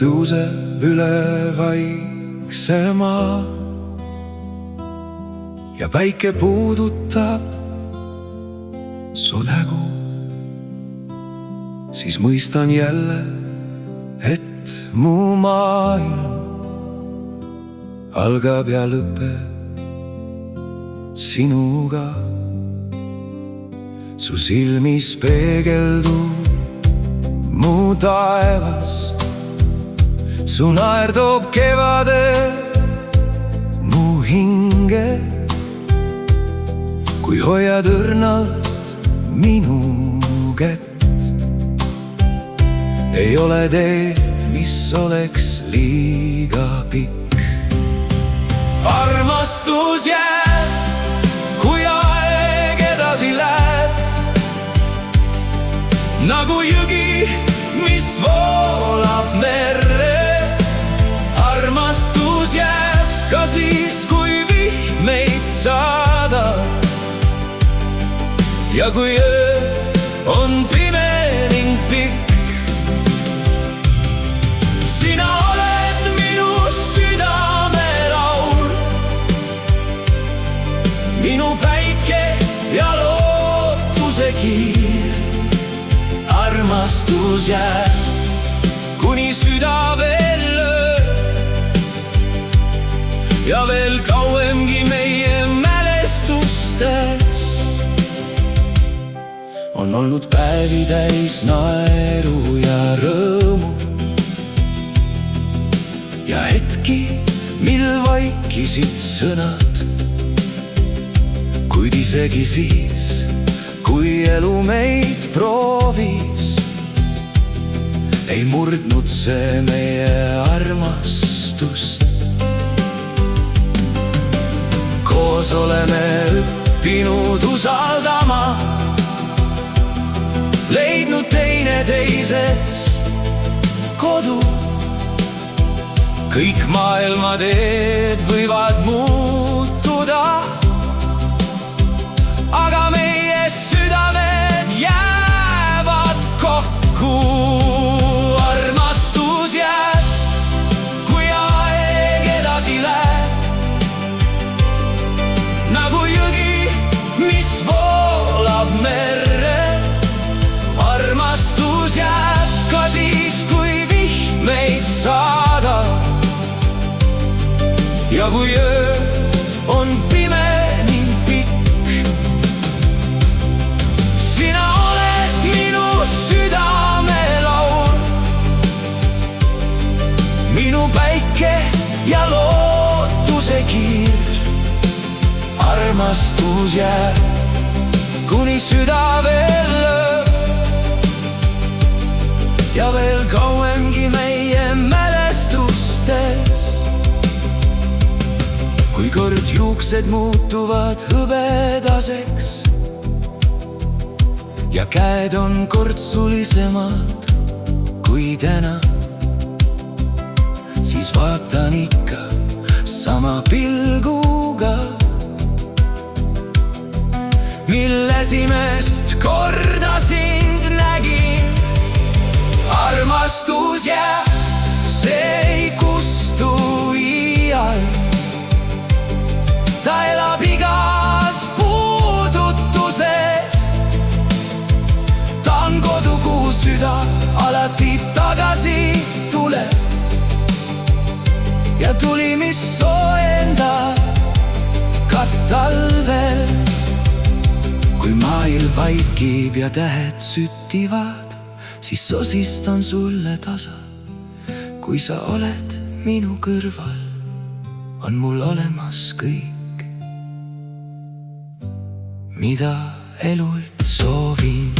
tõuse üle vaikse maa ja päike puudutab su nägu, siis mõistan jälle, et mu maailm algab ja lõpeb sinuga. Su silmis peegeldub mu taevas, su naer toob kevade mu hinge. Kui hoiad õrnalt minu kätt, ei ole teed, mis oleks liiga pikk. Armastus jääb, kui aeg edasi läheb, nagu jõgi, mis voolab merre. Armastus jääb ka siis, kui vihm meid saadab ja kui öö on pime ning pikk. Sina oled minu südame laul, minu päike ja lootuse kiir. Armastus jääb, kuni süda veel lööb ja veel kauemgi meie mälestustes. On olnud päevi täis naeru ja rõõmu ja hetki, mil vaikisid sõnad, kuid isegi siis, kui elu meid proovis, ei murdnud see meie armastust. Koos oleme õppinud usaldama, leidnud teineteises kodu. Kõik maailma teed võivad muutuda, aga meie südamed jäävad kokku. Armastus jääb, kui aeg edasi läheb, nagu jõgi, mis voolab merre. Armastus jääb ka siis, kui vihm meid saadab ja kui öö on pime ning pikk. Sina oled minu südame laul, minu päike ja lootuse kiir. Armastus jääb, kuni süda veel lööb ja veel kauemgi meie mälestustes. Kui kord juuksed muutuvad hõbedaseks ja käed on kord sulisemad kui täna, siis vaatan ikka sama pilguga, mil esimest korda sind nägin. Armastus jääb, see ei kustu iial. Ta elab igas puudutuses. Ta on kodu, kuhu süda alati tagasi tuleb ja tuli, mis soojendab ka talvel. Kui maailm vaikib ja tähed süttivad, siis sosistan sulle tasa. Kui sa oled minu kõrval, on mul olemas kõik, mida elult soovin.